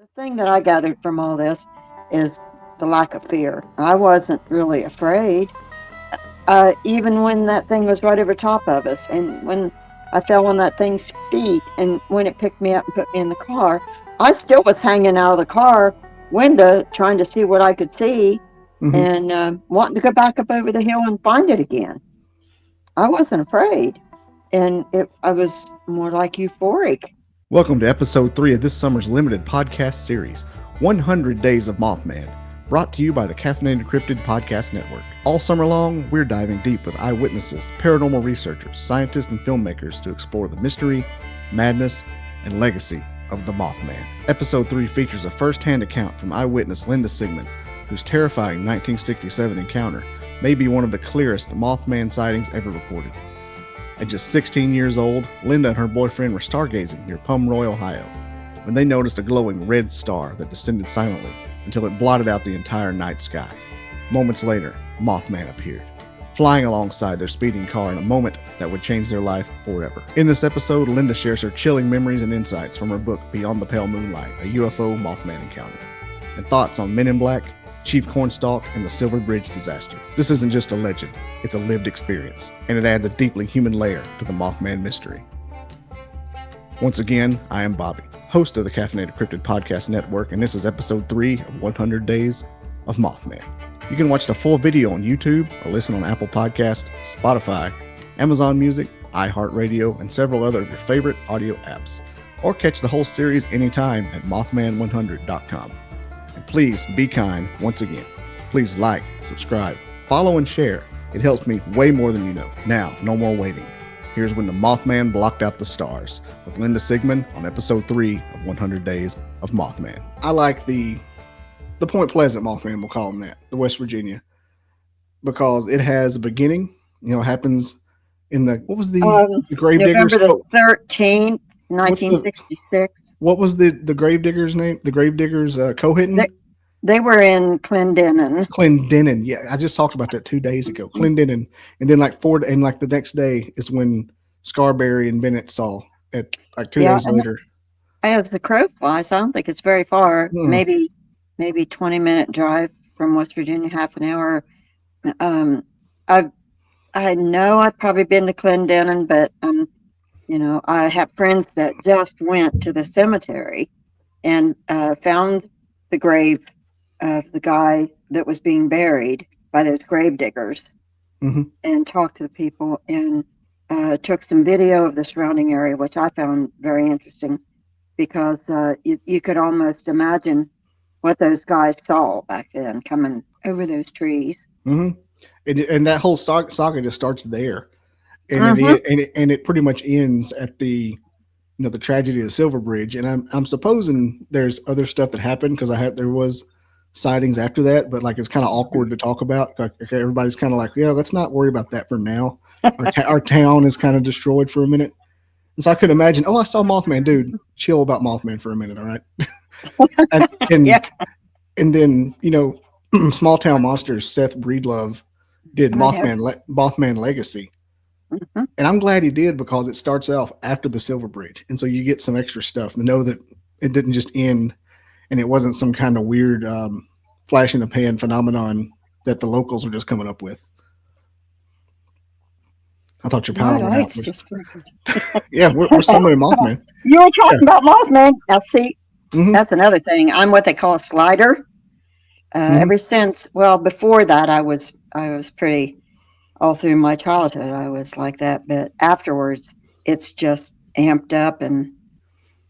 The thing that I gathered from all this is the lack of fear. I wasn't really afraid, even when that thing was right over top of us, and when I fell on that thing's feet, and when it picked me up and put me in the car, I still was hanging out of the car window trying to see what I could see, Mhm. and wanting to go back up over the hill and find it again. I wasn't afraid, and I was more like euphoric. Welcome to episode 3 of this summer's limited podcast series, 100 Days of Mothman, brought to you by the Caffeinated Cryptid Podcast Network. All summer long, we're diving deep with eyewitnesses, paranormal researchers, scientists, and filmmakers to explore the mystery, madness, and legacy of the Mothman. Episode 3 features a first-hand account from eyewitness Linda Sigman, whose terrifying 1967 encounter may be one of the clearest Mothman sightings ever recorded. At just 16 years old, Linda and her boyfriend were stargazing near Pomeroy, Ohio, when they noticed a glowing red star that descended silently until it blotted out the entire night sky. Moments later, Mothman appeared, flying alongside their speeding car in a moment that would change their life forever. In this episode, Linda shares her chilling memories and insights from her book Beyond the Pale Moonlight, a UFO Mothman Encounter, and thoughts on Men in Black, Chief Cornstalk, and the Silver Bridge disaster. This isn't just a legend, it's a lived experience, and it adds a deeply human layer to the Mothman mystery. Once again, I am Bobby, host of the Caffeinated Cryptid Podcast Network, and this is episode 3 of 100 Days of Mothman. You can watch the full video on YouTube or listen on Apple Podcasts, Spotify, Amazon Music, iHeartRadio, and several other of your favorite audio apps, or catch the whole series anytime at mothman100.com. And please be kind once again. Please like, subscribe, follow, and share. It helps me way more than you know. Now, no more waiting. Here's when the Mothman blocked out the stars with Linda Sigman on episode 3 of 100 Days of Mothman. I like the Point Pleasant Mothman, we'll call him that, the West Virginia, because it has a beginning. You know, it happens in the, what was the Gravediggers? November the 13th, 1966. What was the Gravedigger's name? The Gravediggers, Cohinton? They were in Clendenin. Clendenin, yeah. I just talked about that 2 days ago. Clendenin. And then the next day is when Scarberry and Bennett saw it, like 2 days later. As the crow flies, I don't think it's very far. Maybe 20-minute drive from West Virginia, half an hour. I know I've probably been to Clendenin, but I have friends that just went to the cemetery and found the grave of the guy that was being buried by those grave diggers, and talked to the people and took some video of the surrounding area, which I found very interesting because you could almost imagine what those guys saw back then coming over those trees. And that whole saga just starts there. And it pretty much ends at the tragedy of the Silver Bridge. And I'm supposing there's other stuff that happened because there was sightings after that, but like it was kind of awkward to talk about. Like, okay, everybody's kind of like, yeah, let's not worry about that for now. Our town is kind of destroyed for a minute. And so I could imagine, I saw Mothman, dude. Chill about Mothman for a minute, all right? And then Small Town Monsters, Seth Breedlove did Mothman Legacy. And I'm glad he did because it starts off after the Silver Bridge. And so you get some extra stuff to know that it didn't just end and it wasn't some kind of weird flash in the pan phenomenon that the locals were just coming up with. I thought your power went out. Yeah, we're summoning Mothman. You were talking about Mothman. Now see, that's another thing. I'm what they call a slider. Ever since, before that, I was pretty... all through my childhood, I was like that. But afterwards, it's just amped up, and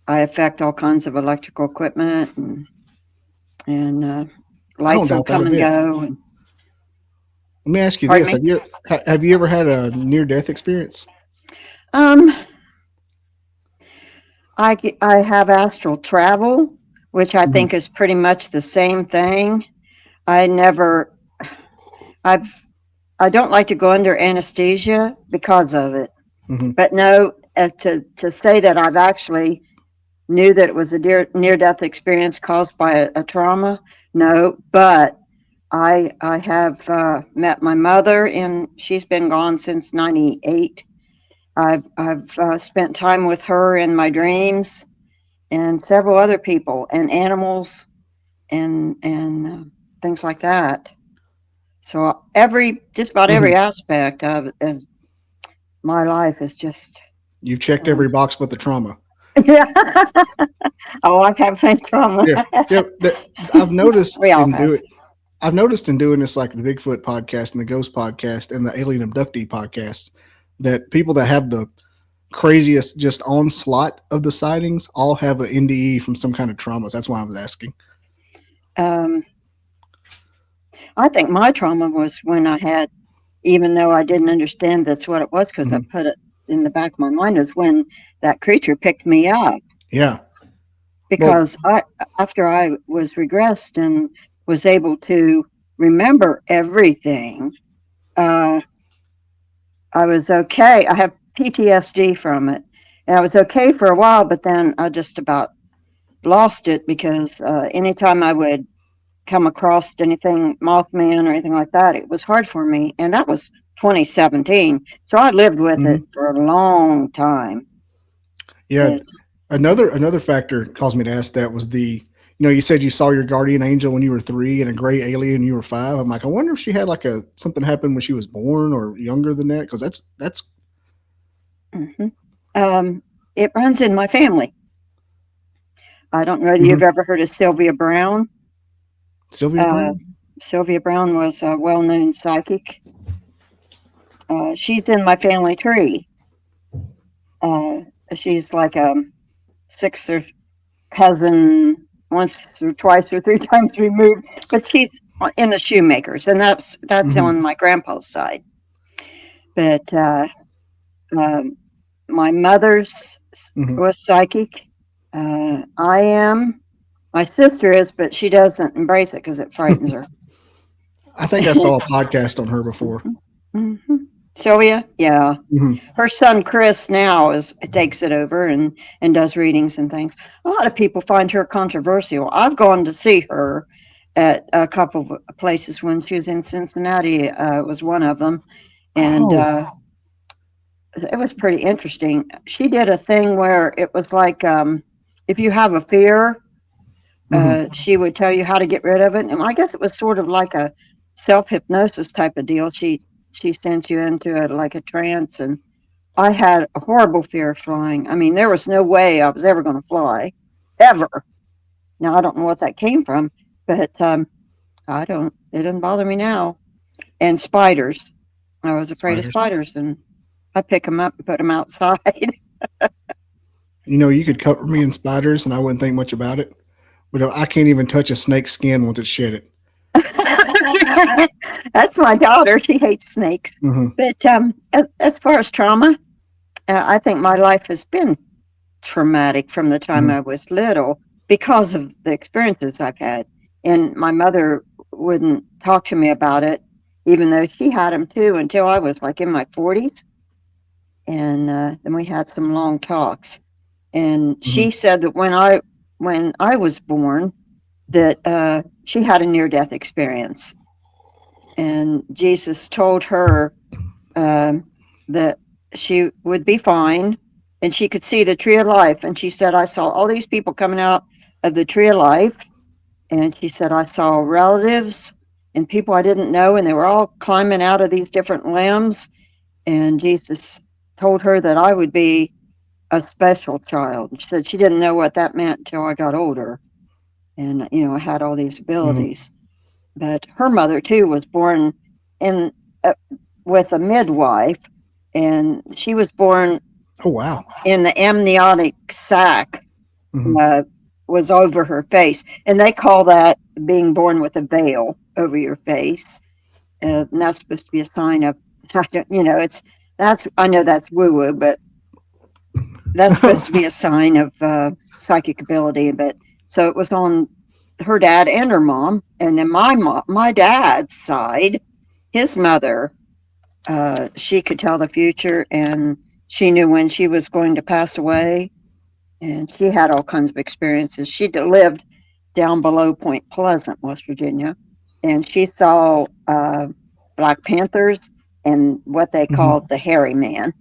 I affect all kinds of electrical equipment, and lights will come and go. And, let me ask you this: Have you ever had a near-death experience? I have astral travel, which I think is pretty much the same thing. I don't like to go under anesthesia because of it. But no, to say that I've actually knew that it was a near-death experience caused by a trauma, no. But I have met my mother, and she's been gone since 98. I've spent time with her in my dreams, and several other people and animals and things like that. So just about every aspect of as my life is just You've checked every box but the trauma. yeah. Oh, I've had my trauma. Yeah, yeah. I've noticed We all in have. doing. I've noticed in doing this, like the Bigfoot podcast and the Ghost podcast and the Alien Abductee podcast, that people that have the craziest just onslaught of the sightings all have an NDE from some kind of traumas. That's why I was asking. Um, I think my trauma was when I had, even though I didn't understand that's what it was because I put it in the back of my mind, is when that creature picked me up. Yeah. Because after I was regressed and was able to remember everything, I was okay. I have PTSD from it. And I was okay for a while, but then I just about lost it because anytime I would come across anything Mothman or anything like that, it was hard for me. And that was 2017. So I lived with it for a long time. Yeah. Another factor that caused me to ask that was you said you saw your guardian angel when you were 3 and a gray alien when you were 5. I'm like, I wonder if she had like something happen when she was born or younger than that. Because that's. It runs in my family. I don't know if you've ever heard of Sylvia Brown. Sylvia Brown? Sylvia Brown was a well-known psychic. She's in my family tree. She's like a 6th or cousin, once or twice or 3 times removed, but she's in the shoemakers, and that's on my grandpa's side. But my mother's was psychic. I am. My sister is, but she doesn't embrace it because it frightens her. I think I saw a podcast on her before. Sylvia, yeah. Her son Chris now takes it over and does readings and things. A lot of people find her controversial. I've gone to see her at a couple of places when she was in Cincinnati. Was one of them, and it was pretty interesting. She did a thing where it was like if you have a fear, she would tell you how to get rid of it. And I guess it was sort of like a self-hypnosis type of deal. She sent you into like a trance, and I had a horrible fear of flying. I mean, there was no way I was ever going to fly, ever. Now, I don't know what that came from, but it doesn't bother me now. And spiders. I was afraid of spiders, and I pick them up and put them outside. You could cover me in spiders, and I wouldn't think much about it. But I can't even touch a snake's skin once it's shedded. That's my daughter. She hates snakes. But as far as trauma, I think my life has been traumatic from the time I was little because of the experiences I've had. And my mother wouldn't talk to me about it, even though she had them too, until I was like in my 40s. And then we had some long talks. And she said that when I was born, that she had a near-death experience. And Jesus told her that she would be fine and she could see the tree of life. And she said, I saw all these people coming out of the tree of life. And she said, I saw relatives and people I didn't know, and they were all climbing out of these different limbs. And Jesus told her that I would be a special child. She said she didn't know what that meant until I got older. And, I had all these abilities. But her mother, too, was born in with a midwife, and she was born in the amniotic sac was over her face. And they call that being born with a veil over your face. And that's supposed to be a sign of, I know that's woo-woo, but that's supposed to be a sign of psychic ability. But so it was on her dad and her mom. And then my dad's side, his mother, she could tell the future, and she knew when she was going to pass away. And she had all kinds of experiences. She lived down below Point Pleasant, West Virginia, and she saw Black Panthers and what they called the hairy man.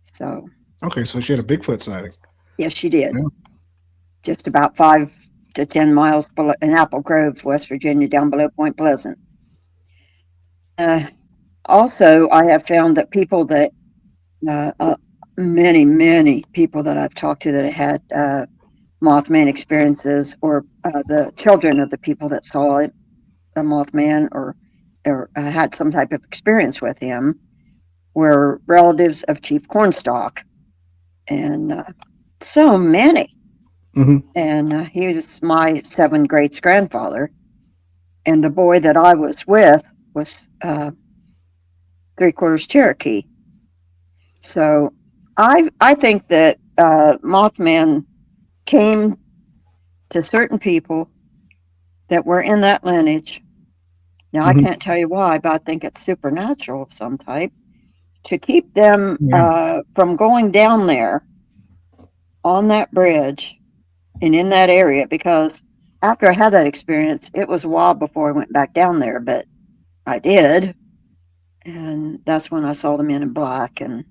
So. Okay, so she had a Bigfoot sighting. Yes, she did. just about 5 to 10 miles below, in Apple Grove, West Virginia, down below Point Pleasant. Uh, Also, I have found that people that many people that I've talked to that had Mothman experiences, or the children of the people that saw it, the Mothman, or had some type of experience with him, were relatives of Chief Cornstalk, and so many. Mm-hmm. And he was my 7 greats grandfather, and the boy that I was with was 3/4 Cherokee. So I think that Mothman came to certain people that were in that lineage. Now, I Mm-hmm. can't tell you why, but I think it's supernatural of some type to keep them from going down there on that bridge and in that area, because after I had that experience, it was a while before I went back down there, but I did. And that's when I saw the men in black and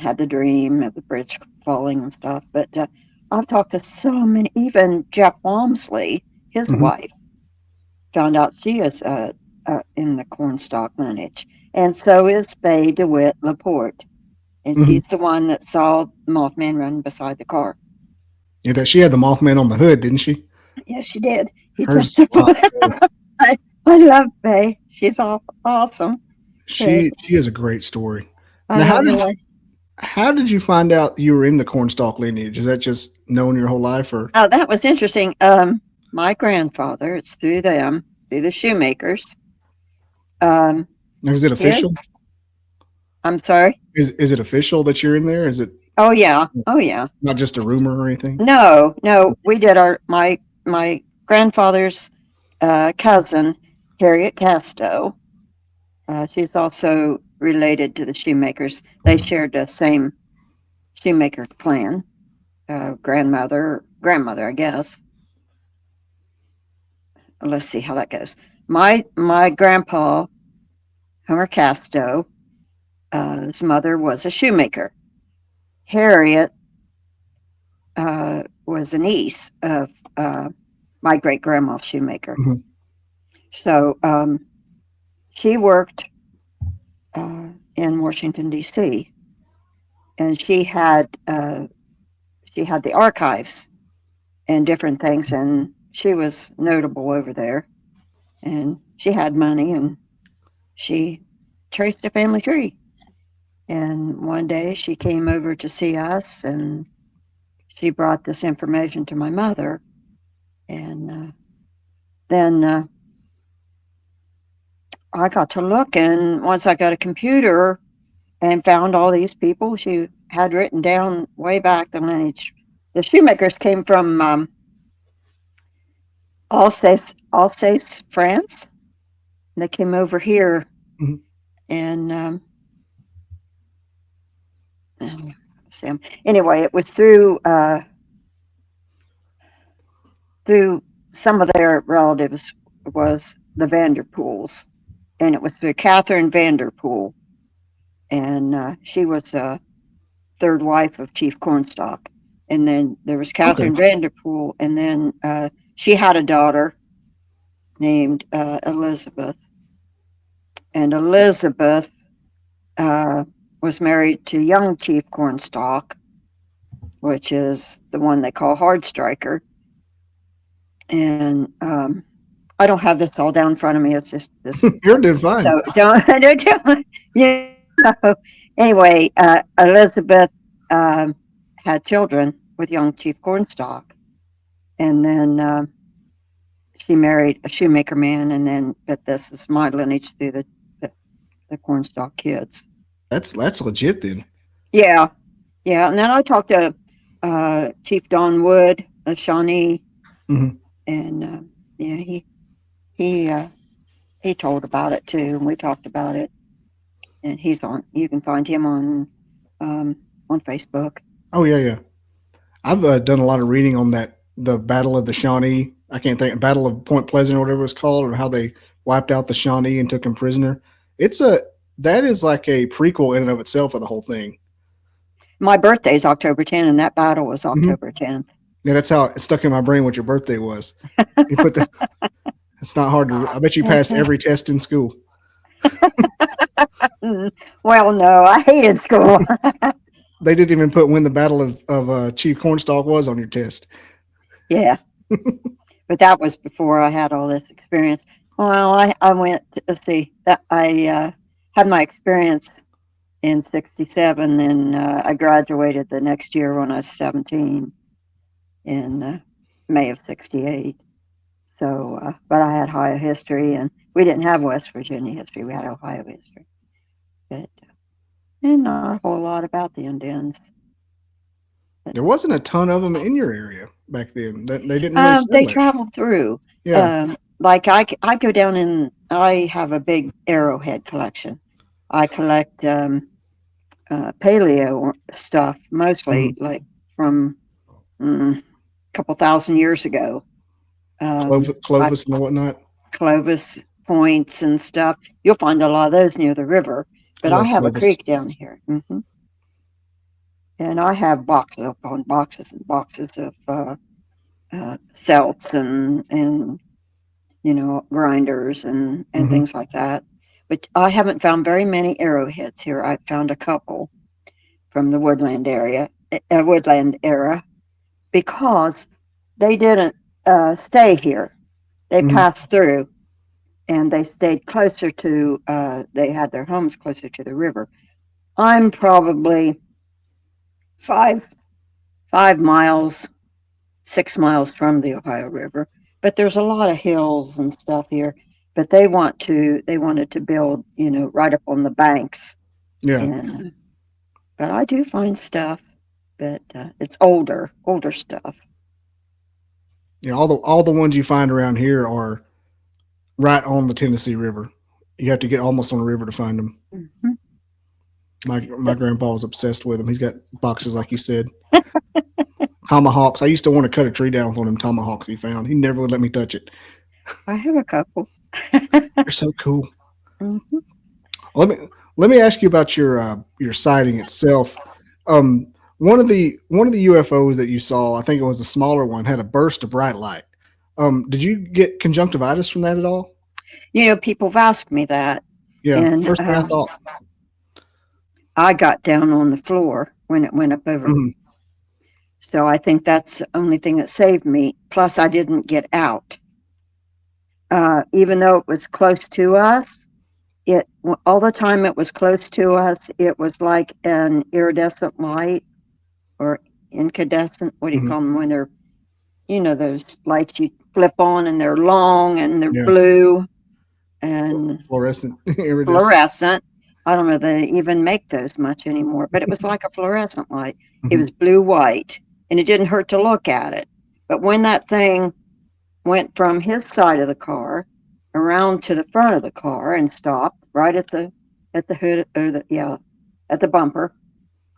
had the dream of the bridge falling and stuff. But I've talked to so many, even Jeff Walmsley, his wife, found out she is in the Cornstalk lineage. And so is Faye DeWitt Laporte. And she's the one that saw Mothman running beside the car. Yeah, that she had the Mothman on the hood, didn't she? Yes, she did. He Hers. I love Faye. She's awesome. She is a great story. I Now, love how did you find out you were in the Cornstalk lineage? Is that just known your whole life, or? Oh, that was interesting. My grandfather, it's through them, through the shoemakers. Is it official? I'm sorry? Is it official that you're in there? Is it? Oh yeah. Not just a rumor or anything? No. We did my grandfather's cousin, Harriet Casto. She's also related to the shoemakers. They shared the same shoemaker clan. Grandmother, I guess. Let's see how that goes. My grandpa, Homer Casto, his mother was a shoemaker. Harriet was a niece of my great grandma shoemaker. So she worked in Washington D.C. and she had the archives and different things, and she was notable over there. And she had money, and she traced a family tree. And one day she came over to see us, and she brought this information to my mother. And then I got to look, and once I got a computer and found all these people she had written down way back the lineage. The shoemakers came from Alsace, France. They came over here, and anyway, it was through some of their relatives was the Vanderpools, and it was through Catherine Vanderpool, and she was a third wife of Chief Cornstalk. And then there was Catherine Vanderpool, and then she had a daughter named Elizabeth. And Elizabeth was married to young Chief Cornstalk, which is the one they call Hard Striker. And I don't have this all down in front of me. It's just this. You're doing fine. So don't you know. Anyway, Elizabeth had children with young Chief Cornstalk, and then she married a shoemaker man, and then, but this is my lineage through the Cornstalk kids. That's legit then. Yeah. And then I talked to Chief Don Wood, a Shawnee, and he told about it too, and we talked about it. And he's on. You can find him on Facebook. Oh yeah. I've done a lot of reading on the Battle of the Shawnee. I can't think, Battle of Point Pleasant or whatever it's called, or how they wiped out the Shawnee and took him prisoner. That is like a prequel in and of itself of the whole thing. My birthday is October 10th, and that battle was October 10th. Yeah, that's how it stuck in my brain what your birthday was. You put the. It's not hard to. I bet you passed every test in school. Well, no, I hated school. They didn't even put when the Battle of Chief Cornstalk was on your test. Yeah, but that was before I had all this experience. Well, I went, let's see, that I had my experience in 67, and I graduated the next year when I was 17 in May of 68. So, but I had Ohio history, and we didn't have West Virginia history. We had Ohio history, but and not a whole lot about the Indians. But, There wasn't a ton of them in your area back then. They didn't really sell they much. travel through. Yeah. Like I go down and I have a big arrowhead collection. I collect paleo stuff, mostly like from a couple thousand years ago. Clovis and whatnot. Clovis points and stuff. You'll find a lot of those near the river. But I have a Clovis. creek down here. And I have boxes upon boxes and boxes of celts and grinders and things like that. But I haven't found very many arrowheads here. I've found a couple from the woodland era, because they didn't stay here. They passed through, and they stayed closer to. They had their homes closer to the river. I'm probably 5 miles, 6 miles from the Ohio River, but there's a lot of hills and stuff here. But they wanted to build, right up on the banks. Yeah. And, but I do find stuff, but it's older stuff. Yeah, all the ones you find around here are right on the Tennessee River. You have to get almost on the river to find them. My grandpa was obsessed with them. He's got boxes, like you said. Tomahawks. I used to want to cut a tree down with one of them tomahawks he found. He never would let me touch it. I have a couple. They're so cool. Let me ask you about your sighting itself. One of the UFOs that you saw, I think it was the smaller one, had a burst of bright light. Did you get conjunctivitis from that at all? People have asked me that. Yeah. And, first thing I thought. I got down on the floor when it went up over. So I think that's the only thing that saved me. Plus, I didn't get out. Even though it was close to us, all the time it was close to us, it was like an iridescent light or incandescent. What do you call them when they're, those lights you flip on and they're long and they're blue and fluorescent. Fluorescent. I don't know if they even make those much anymore, but it was like a fluorescent light. It was blue-white, and it didn't hurt to look at it. But when that thing went from his side of the car around to the front of the car and stopped right at the hood, or at the bumper,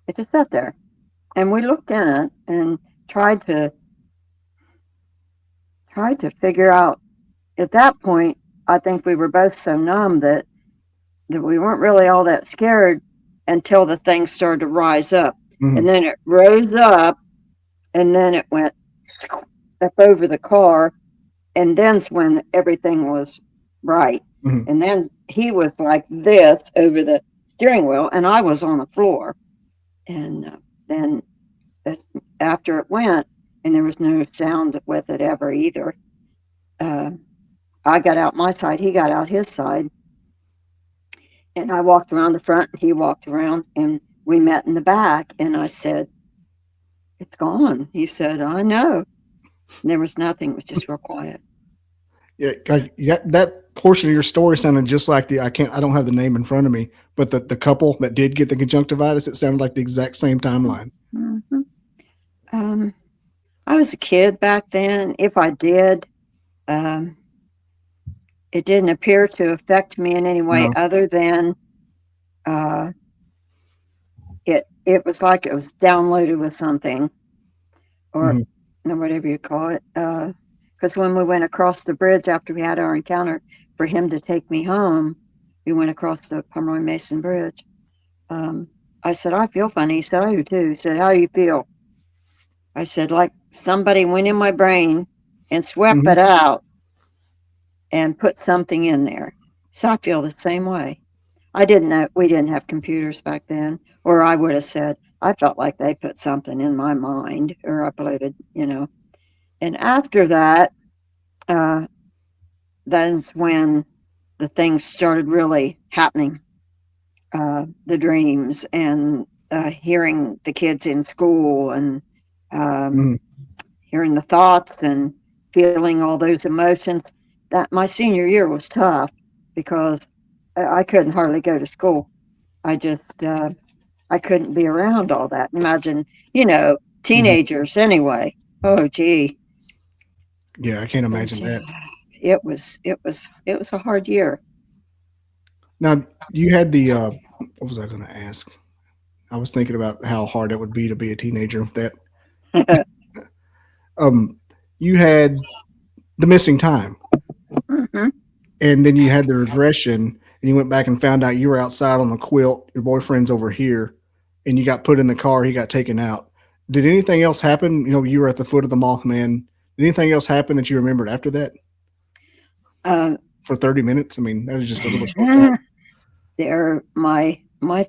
it just sat there. And we looked in it and tried to figure out. At that point, I think we were both so numb that we weren't really all that scared until the thing started to rise up. And then it rose up, and then it went up over the car, and then's when everything was right. And then he was like this over the steering wheel, and I was on the floor. And then after it went, and there was no sound with it ever either, I got out my side, he got out his side. And I walked around the front, and he walked around, and we met in the back. And I said, "It's gone." He said, "I know." And there was nothing. It was just real quiet. Yeah, that portion of your story sounded just like I don't have the name in front of me, but the couple that did get the conjunctivitis, it sounded like the exact same timeline. I was a kid back then. If I did, it didn't appear to affect me in any way other than it was like it was downloaded with something, or whatever you call it. Because when we went across the bridge after we had our encounter, for him to take me home, we went across the Pomeroy Mason Bridge. I said, "I feel funny." He said, "I do too." He said, "How do you feel?" I said, like somebody went in my brain and swept it out and put something in there. So I feel the same way. I didn't know, we didn't have computers back then, or I would have said, I felt like they put something in my mind or uploaded, you know. And after that, that's when the things started really happening. The dreams and hearing the kids in school and hearing the thoughts and feeling all those emotions. That my senior year was tough because I couldn't hardly go to school. I just I couldn't be around all that. Imagine, you know, teenagers anyway. Oh gee. Yeah, I can't imagine that. It was a hard year. Now, you had the what was I going to ask? I was thinking about how hard it would be to be a teenager with that. You had the missing time, Mm-hmm. and then you had the regression, and you went back and found out you were outside on the quilt. Your boyfriend's over here, and you got put in the car. He got taken out. Did anything else happen? You know, you were at the foot of the Mothman. Did anything else happen that you remembered after that? For 30 minutes? I mean, that was just a little short time. There, my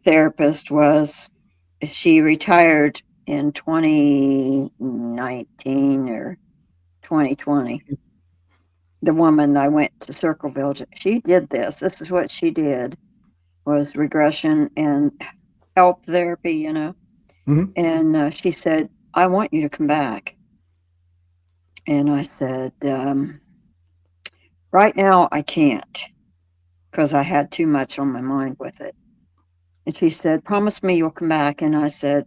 therapist was, she retired in 2019 or 2020. The woman I went to Circleville, she did this. This is what she did, was regression and help therapy, you know. And she said, I want you to come back. And I said, right now I can't because I had too much on my mind with it. And she said, promise me you'll come back. And I said,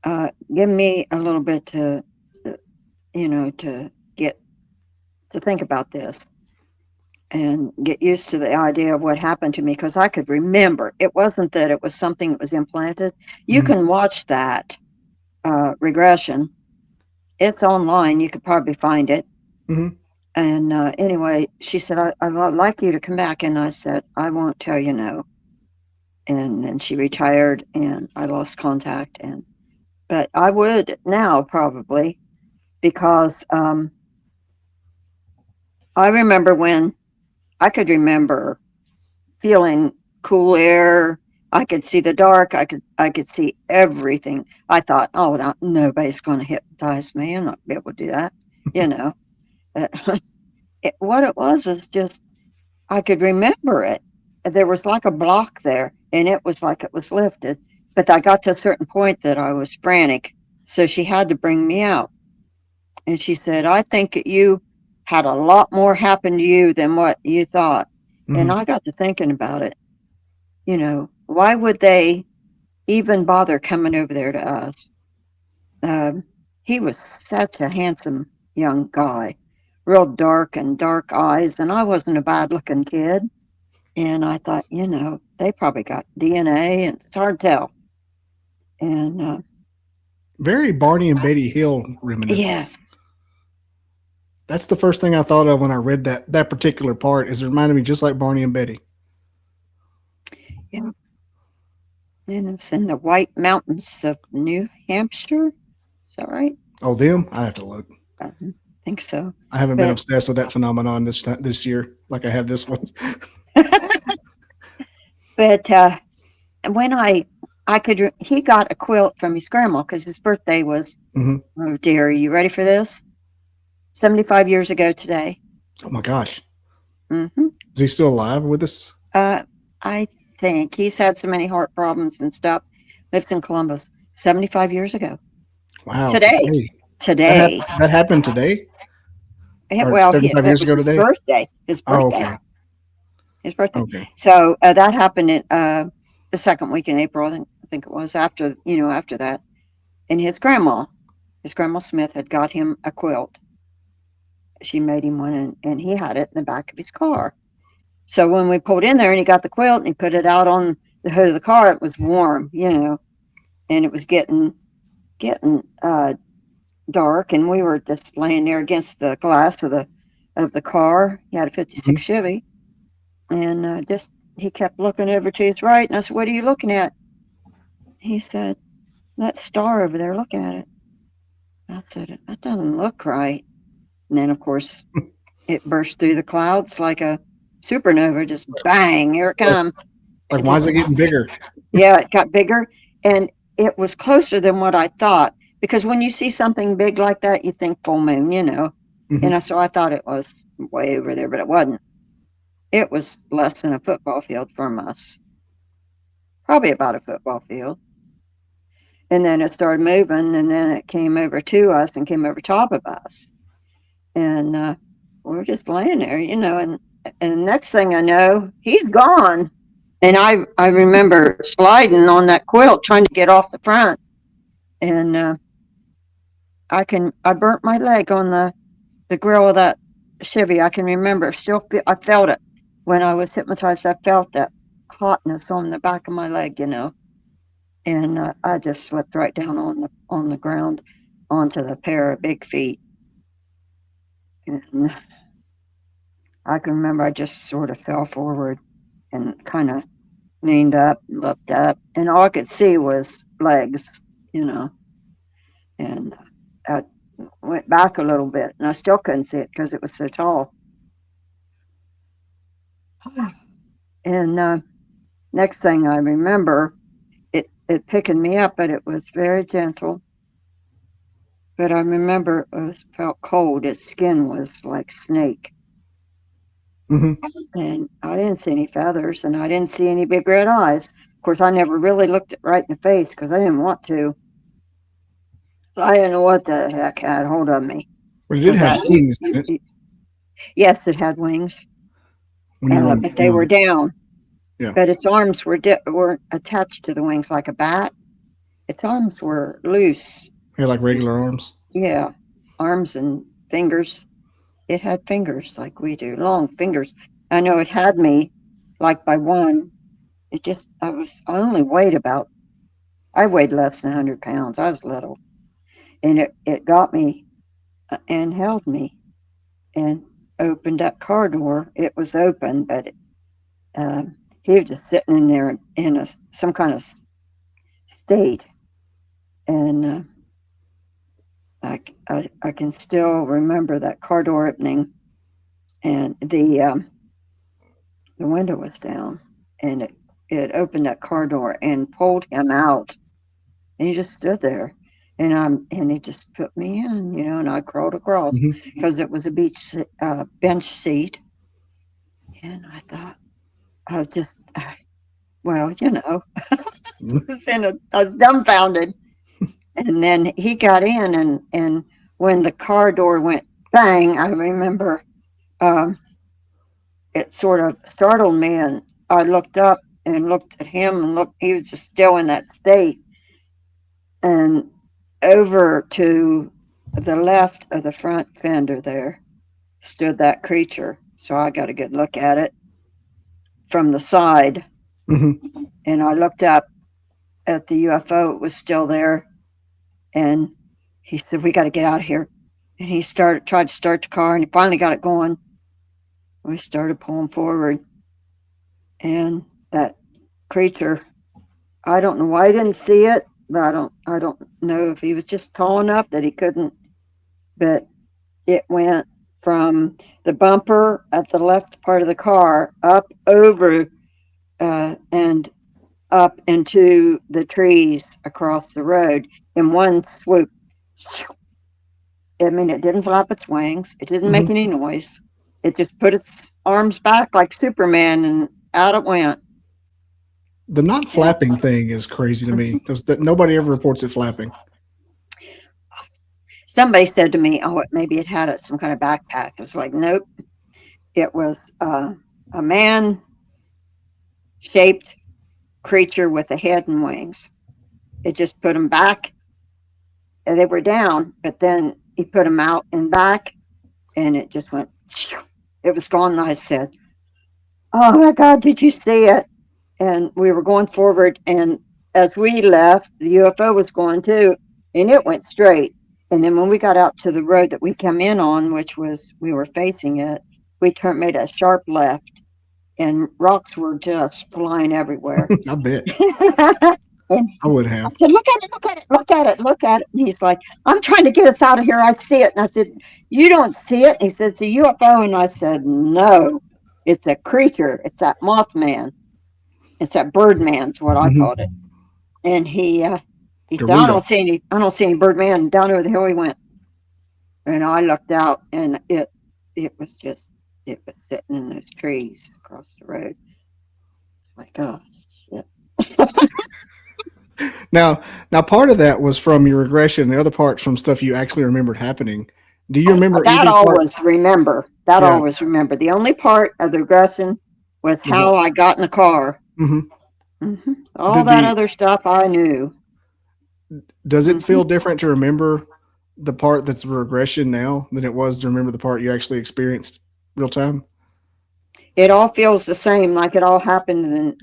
give me a little bit to, you know, to think about this and get used to the idea of what happened to me because I could remember. It wasn't that it was something that was implanted. You can watch that regression. It's online. You could probably find it. And anyway, she said, I'd like you to come back. And I said, I won't tell you no. And then she retired and I lost contact. But I would now probably because I remember when I could remember feeling cool air. I could see the dark. I could see everything. I thought, oh, nobody's going to hypnotize me. I'm not going to be able to do that. You know, what it was just I could remember it. There was like a block there, and it was like it was lifted. But I got to a certain point that I was frantic, so she had to bring me out. And she said, I think that you had a lot more happen to you than what you thought. And I got to thinking about it. You know, why would they even bother coming over there to us? He was such a handsome young guy, real dark eyes, and I wasn't a bad looking kid. And I thought, you know, they probably got DNA, and it's hard to tell. And very Barney and Betty Hill reminiscent. Yes. That's the first thing I thought of when I read that particular part. Is it reminded me just like Barney and Betty. Yeah. And it's in the White Mountains of New Hampshire. Is that right? Oh, them? I have to look. I think so. I haven't been obsessed with that phenomenon this year like I have this one. But when he got a quilt from his grandma because his birthday was, oh dear, are you ready for this? 75 years ago today. Oh my gosh. Is he still alive with us? I think he's had so many heart problems and stuff. Lives in Columbus. 75 years ago. Wow. Today. That happened today? Well, 75 years ago today? His birthday. Oh, okay. His birthday. Okay. So that happened in the second week in April. I think it was after that. And his grandma Smith had got him a quilt. She made him one, and he had it in the back of his car. So when we pulled in there and he got the quilt and he put it out on the hood of the car, it was warm, you know, and it was getting dark, and we were just laying there against the glass of the car. He had a 56 Chevy, and he kept looking over to his right, and I said, what are you looking at? He said, that star over there, look at it. I said, that doesn't look right. And then, of course, it burst through the clouds like a supernova, just bang, here it comes. Like, It why is just, it getting bigger? yeah, it got bigger. And it was closer than what I thought. Because when you see something big like that, you think full moon, Mhm. So I thought it was way over there, but it wasn't. It was less than a football field from us, probably about a football field. And then it started moving, and then it came over to us and came over top of us. And we were just laying there, and the next thing I know, he's gone. And I remember sliding on that quilt trying to get off the front. And I burnt my leg on the grill of that Chevy. I can remember, I felt it when I was hypnotized. I felt that hotness on the back of my leg, and I just slipped right down on the ground onto the pair of big feet. And I can remember I just sort of fell forward and kind of leaned up, looked up, and all I could see was legs, you know. And I went back a little bit, and I still couldn't see it because it was so tall. And next thing I remember, it picking me up, but it was very gentle. But I remember felt cold. Its skin was like snake. Mhm. And I didn't see any feathers, and I didn't see any big red eyes. Of course, I never really looked it right in the face because I didn't want to. I didn't know what the heck had hold of me. But it did Because have wings in it yes, it had wings, when you were on the but they were ground. down. Yeah. But its arms weren't attached to the wings like a bat. Its arms were loose. Yeah, like regular arms. Yeah, arms and fingers. It had fingers like we do, long fingers. I know it had me like by one. I only weighed I weighed less than 100 pounds. I was little. And it got me and held me and opened that car door. It was open, but he was just sitting in there in some kind of state. And I can still remember that car door opening, and the window was down, and it opened that car door and pulled him out, and he just stood there, and he just put me in, and I crawled across Mhm. because it was a bench seat, and I thought I was just well, I was dumbfounded. And then he got in, and when the car door went bang, I remember um, it sort of startled me, and I looked up and looked at him, and looked. He was just still in that state, and over to the left of the front fender there stood that creature. So I got a good look at it from the side, Mhm. and I looked up at the UFO. It was still there, and he said, "We got to get out of here." And he tried to start the car, and he finally got it going. We started pulling forward, and that creature, I don't know why I didn't see it, but I don't know if he was just tall enough that he couldn't. But it went from the bumper at the left part of the car up over and up into the trees across the road in one swoop. I mean, it didn't flap its wings. It didn't make Mhm. any noise. It just put its arms back like Superman, and out it went. The not And flapping thing is crazy to me because nobody ever reports it flapping. somebody said to me, "Oh, maybe it had some kind of backpack." I was like, "Nope, it was a man-shaped creature with a head and wings." It just put them back. And they were down, but then he put them out and back, and it just went. It was gone. And I said, "Oh my God, did you see it?" And we were going forward, and as we left, the UFO was going too, and it went straight. And then when we got out to the road that we come in on, which was we were facing it, we made a sharp left, and rocks were just flying everywhere. I bet. And I would I have. said, look at it, look at it, look at it, look at it. And he's like, I'm trying to get us out of here. I see it. And I said, you don't see it? And he said, it's a UFO. And I said, no, it's a creature. It's that Mothman. It's that Birdman's what I called it. And he said, I don't see any Birdman. Down over the hill he went. And I looked out, and it was sitting in those trees across the road. It's like, oh shit. Now, part of that was from your regression. The other part's from stuff you actually remembered happening. Do you remember that? Always remember. The only part of the regression was how I got in the car. All that other stuff I knew. Does it feel different to remember the part that's regression now than it was to remember the part you actually experienced real time? It all feels the same, like it all happened, and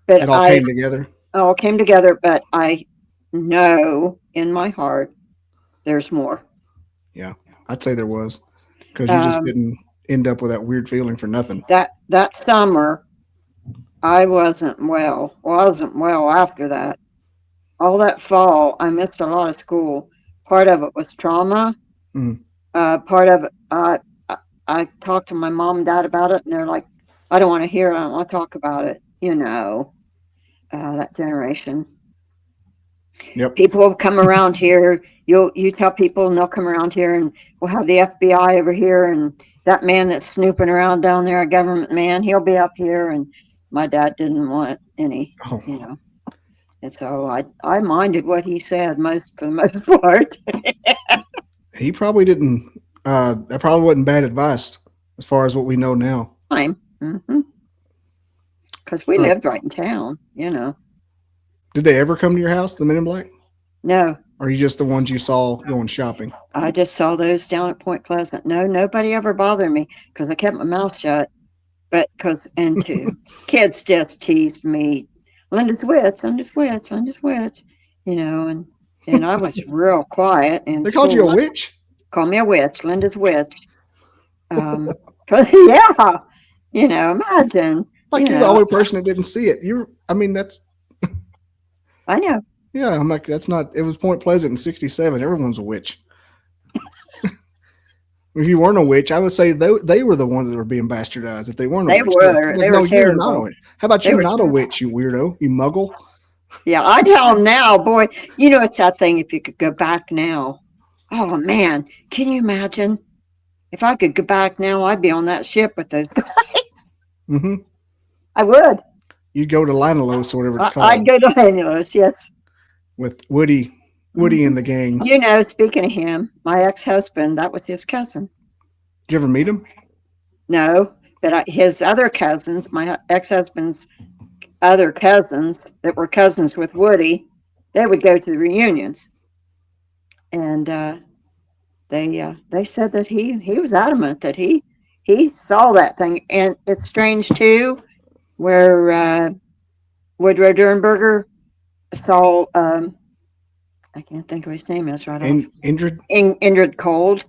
but it all came together. All came together, but I know in my heart there's more. Yeah, I'd say there was, because you just didn't end up with that weird feeling for nothing. That summer, I wasn't well. Well, I wasn't well after that. All that fall, I missed a lot of school. Part of it was trauma. Part of it, I talked to my mom and dad about it, and they're like, I don't want to hear it. I don't want to talk about it. That generation. Yep. People will come around here. You tell people, and they'll come around here, and we'll have the FBI over here, and that man that's snooping around down there, a government man, he'll be up here. And my dad didn't want any, And so I minded what he said for the most part. He probably didn't. That probably wasn't bad advice as far as what we know now. Because we lived right in town, Did they ever come to your house, the Men in Black? No. Or are you just the ones you saw going shopping? I just saw those down at Point Pleasant. No, nobody ever bothered me because I kept my mouth shut. But kids just teased me. Linda's witch, Linda's witch, Linda's witch, and I was real quiet. And they called you a witch? Call me a witch, Linda's witch. Imagine. Like you're the only person that didn't see it. That's. I know. Yeah, I'm like, that's not. It was Point Pleasant in '67. Everyone's a witch. If you weren't a witch, I would say they were the ones that were being bastardized. If they weren't, they were. They were terrible. How about you? Not a witch, you weirdo, you muggle. Yeah, I tell them now, boy. It's that thing. If you could go back now, oh man, can you imagine? If I could go back now, I'd be on that ship with those guys. I would. You'd go to Linalos or whatever it's called. I'd go to Linalos, yes. With Woody and the gang. Speaking of him, my ex-husband, that was his cousin. Did you ever meet him? No, but his other cousins, my ex-husband's other cousins that were cousins with Woody, they would go to the reunions. And they said that he was adamant that he saw that thing. And it's strange, too, where Woodrow Durenberger saw... I can't think of his name. Is right. Indrid. Indrid Cold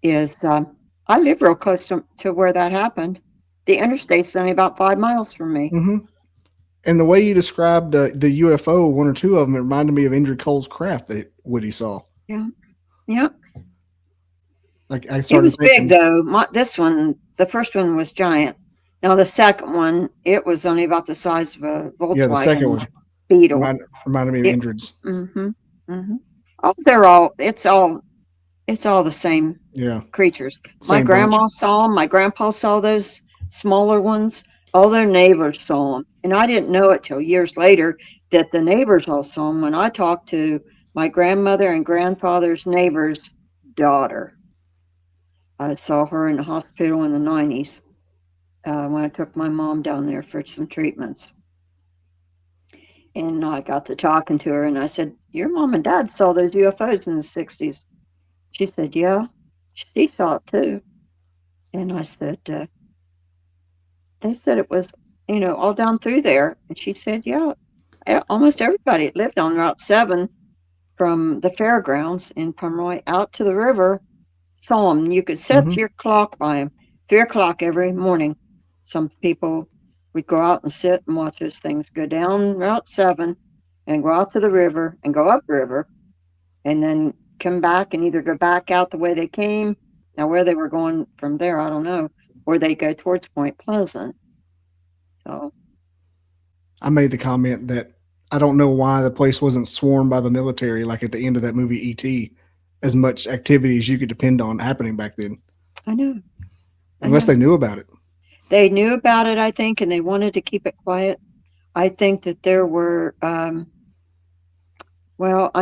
is. I live real close to where that happened. The interstate's only about 5 miles from me. And the way you described the UFO, one or two of them, it reminded me of Indrid Cold's craft that Woody saw. Yeah. Yep. Like it was big though. The first one was giant. Now the second one, it was only about the size of a Volkswagen. Yeah, the second one. Beetle. Reminded me of Indrid's. It's all the same creatures. My grandma saw them. My grandpa saw those smaller ones. All their neighbors saw them. And I didn't know it till years later that the neighbors all saw them. When I talked to my grandmother and grandfather's neighbor's daughter, I saw her in the hospital in the 90s when I took my mom down there for some treatments. And I got to talking to her, and I said, your mom and dad saw those UFOs in the 60s. She said, yeah, she saw it too. And I said, they said it was, all down through there. And she said, yeah, almost everybody that lived on Route 7 from the fairgrounds in Pomeroy out to the river saw them. You could set your clock by them, 3 o'clock every morning. Some people would go out and sit and watch those things go down Route 7 and go out to the river and go upriver and then come back and either go back out the way they came. Now, where they were going from there, I don't know, or they go towards Point Pleasant. So I made the comment that I don't know why the place wasn't swarmed by the military, like at the end of that movie E.T., as much activity as you could depend on happening back then. I know. Unless they knew about it. They knew about it, I think, and they wanted to keep it quiet. I think that there were, I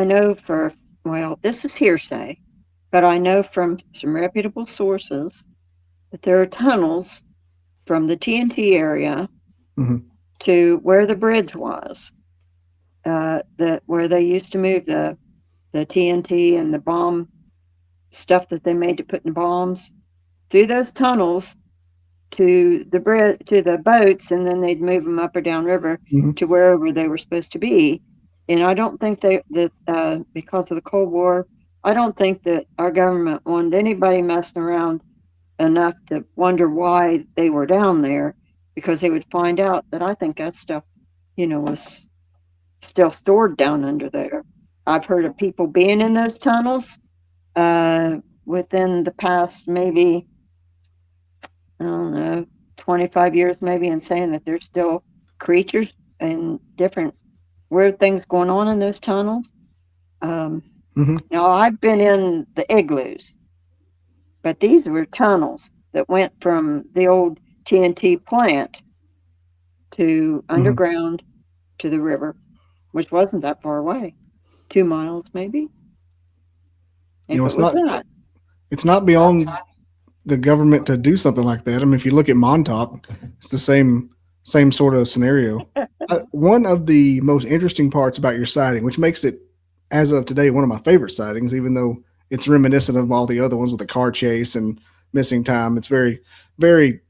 know this is hearsay, but I know from some reputable sources that there are tunnels from the TNT area to where the bridge was, where they used to move the TNT and the bomb stuff that they made to put in bombs, through those tunnels to the bridge, to the boats, and then they'd move them up or down river to wherever they were supposed to be. And I don't think that because of the Cold War, I don't think that our government wanted anybody messing around enough to wonder why they were down there, because they would find out that I think that stuff, was still stored down under there. I've heard of people being in those tunnels within the past maybe, I don't know, 25 years maybe, and saying that there's still creatures and different weird things going on in those tunnels. Now, I've been in the igloos, but these were tunnels that went from the old TNT plant to underground to the river, which wasn't that far away. 2 miles maybe. It's not beyond the government to do something like that. I mean, if you look at Montauk, it's the same sort of scenario. One of the most interesting parts about your sighting, which makes it, as of today, one of my favorite sightings, even though it's reminiscent of all the other ones with the car chase and missing time. It's very, very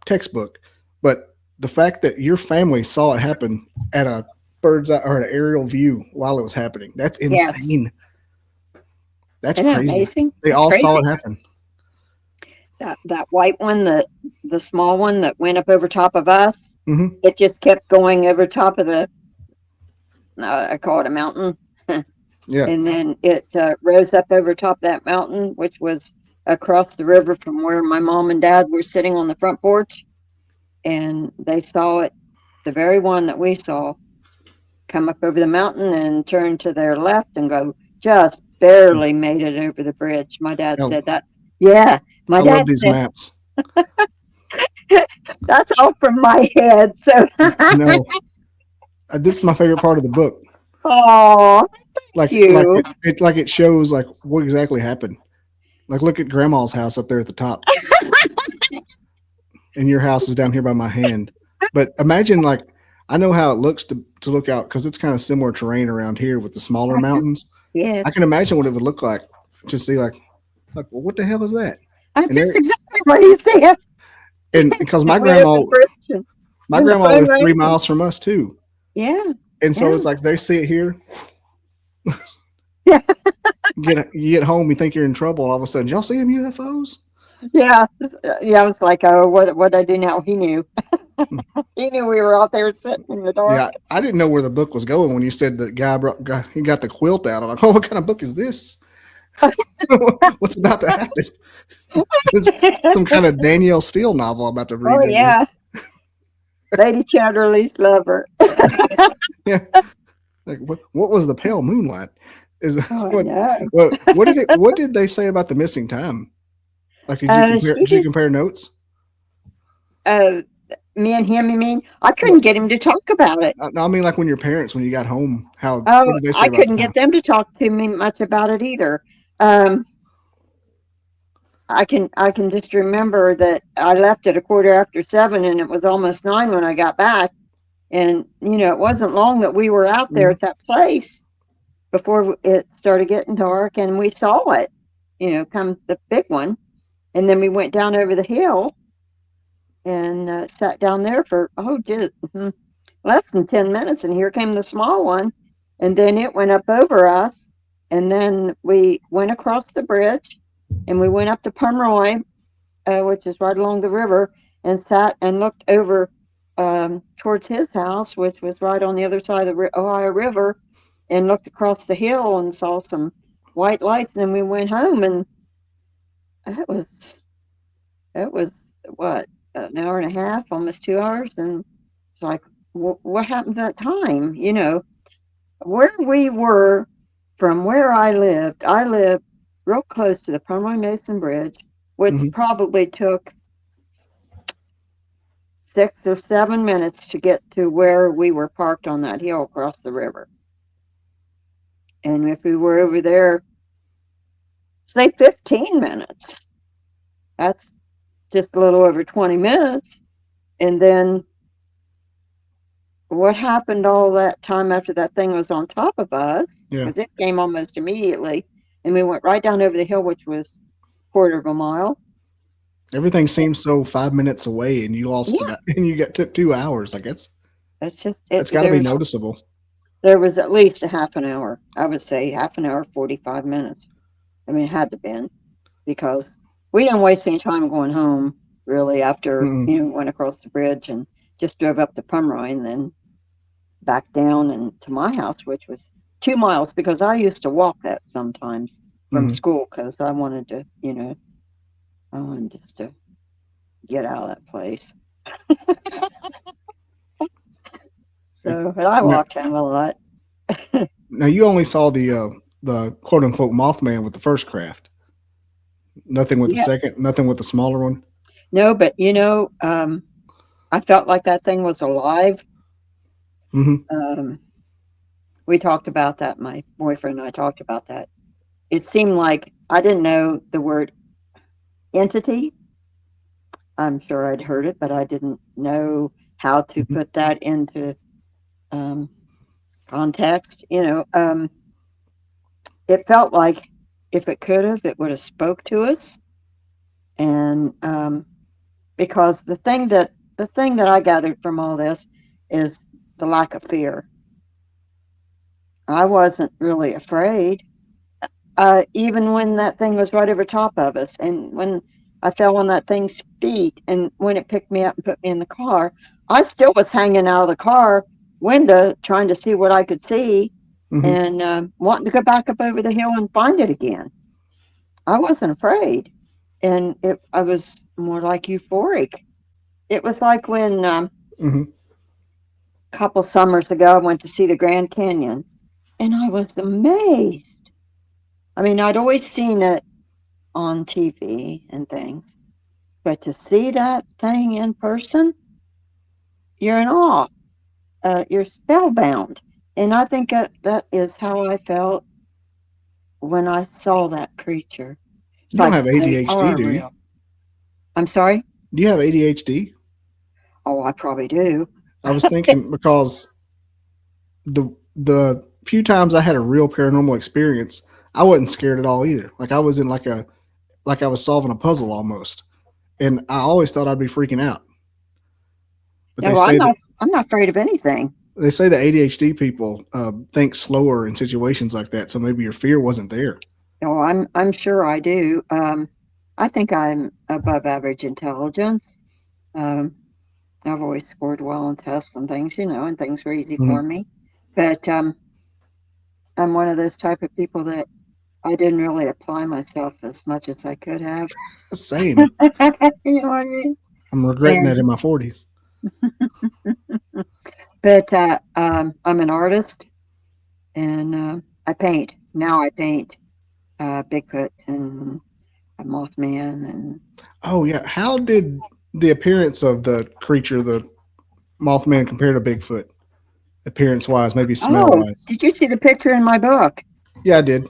textbook. But the fact that your family saw it happen at a bird's eye or an aerial view while it was happening, that's insane. Yes. That's crazy. Amazing? They all saw it happen. That white one, the small one that went up over top of us, it just kept going over top of I call it a mountain. Yeah. And then it rose up over top of that mountain, which was across the river from where my mom and dad were sitting on the front porch. And they saw it, the very one that we saw, come up over the mountain and turn to their left and go, just barely made it over the bridge. My dad said that. Yeah. I love these maps. That's all from my head. So no, this is my favorite part of the book. Oh, it shows like what exactly happened. Like, look at Grandma's house up there at the top, and your house is down here by my hand. But imagine, like, I know how it looks to look out because it's kind of similar terrain around here with the smaller mountains. Yeah, I can imagine what it would look like to see, like, well, what the hell is that? That's just exactly what he said. And because my grandma lived 3 miles from us too. Yeah. And so it's like they see it here. Yeah. You get home, you think you're in trouble, and all of a sudden, y'all see them UFOs? Yeah. Yeah. I was like, oh, what I do now? He knew. He knew we were out there sitting in the dark. Yeah, I didn't know where the book was going when you said the guy he got the quilt out. I'm like, oh, what kind of book is this? What's about to happen? It's some kind of Danielle Steele novel I'm about to read. Oh, yeah. Lady Chatterley's lover. Yeah. Like, what was the Pale Moonlight? No. What did they say about the missing time? Like, did you compare notes? Me and him, you mean? I couldn't get him to talk about it. No, I mean, like when you got home, what did they say I couldn't get them to talk to me much about it either. I can just remember that I left at 7:15 and it was almost 9 when I got back. And, it wasn't long that we were out there at that place before it started getting dark, and we saw it, come the big one. And then we went down over the hill and sat down there for, just less than 10 minutes. And here came the small one. And then it went up over us. And then we went across the bridge and we went up to Pomeroy, which is right along the river, and sat and looked over towards his house, which was right on the other side of the Ohio River, and looked across the hill and saw some white lights. And then we went home, and it was it was what, an hour and a half, almost 2 hours, and it's like, what happened to that time? Where we were from where I lived real close to the Pomeroy Mason Bridge, which Mm-hmm. probably took 6 or 7 minutes to get to where we were parked on that hill across the river. And if we were over there, say 15 minutes, that's just a little over 20 minutes. And then what happened all that time after that thing was on top of us? Yeah. Because it came almost immediately. And we went right down over the hill, which was a quarter of a mile. Everything seems so 5 minutes away, and you lost Yeah. it, and you took 2 hours. Like That's just it. it's got to be noticeable. There was at least a half an hour. I would say half an hour, 45 minutes. I mean, it had to have been, because we didn't waste any time going home, really, after, Mm-mm. went across the bridge and just drove up to Pomeroy and then back down and to my house, which was 2 miles, because I used to walk that sometimes from Mhm. school, because I wanted to, I wanted just to get out of that place. So, but I Now, walked home a lot. now you only saw the quote unquote Mothman with the first craft. Nothing with the Yeah. second. Nothing with the smaller one. No, but I felt like that thing was alive. Mm-hmm. We talked about that. My boyfriend and I talked about that. It seemed like I didn't know the word entity. I'm sure I'd heard it, but I didn't know how to Mm-hmm. put that into context. It felt like if it could have, it would have spoke to us. And because the thing that I gathered from all this is the lack of fear. I wasn't really afraid, even when that thing was right over top of us, and when I fell on that thing's feet, and when it picked me up and put me in the car, I still was hanging out of the car window trying to see what I could see, Mm-hmm. and wanting to go back up over the hill and find it again. I wasn't afraid, and I was more like euphoric. It was like when Mm-hmm. a couple summers ago I went to see the Grand Canyon, and I was amazed. I mean, I'd always seen it on TV and things, but to see that thing in person, you're in awe. You're spellbound. And I think that is how I felt when I saw that creature. It's You don't like have they ADHD, are do you? real. I'm sorry? Do you have ADHD? Oh, I probably do. I was thinking because the few times I had a real paranormal experience, I wasn't scared at all either. Like I was in like I was solving a puzzle almost, and I always thought I'd be freaking out. But No, I'm not afraid of anything. they say that ADHD people think slower in situations like that, so maybe your fear wasn't there. No, I'm sure I do. I think I'm above average intelligence. Um, I've always scored well on tests and things, and things were easy Mm-hmm. for me. But I'm one of those type of people that I didn't really apply myself as much as I could have. Same. You know what I mean? I'm regretting that And in my 40s. but I'm an artist, and I paint. Now I paint Bigfoot and a Mothman, and Oh yeah, how did the appearance of the creature, the Mothman, compare to Bigfoot? Appearance wise, maybe smell oh, wise. did you see the picture in my book? Yeah, I did.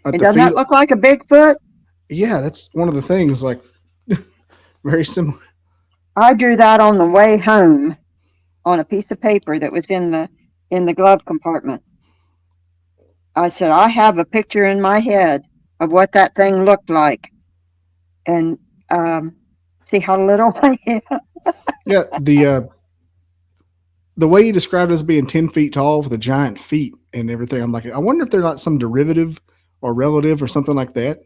And The doesn't feel. that look like a Bigfoot? Yeah, that's one of the things. Like very similar. I drew that on the way home on a piece of paper that was in the glove compartment. I said, I have a picture in my head of what that thing looked like, and see how little I am. Yeah, the way you described it as being 10 feet tall with the giant feet and everything. I'm like, I wonder if they're not some derivative or relative or something like that.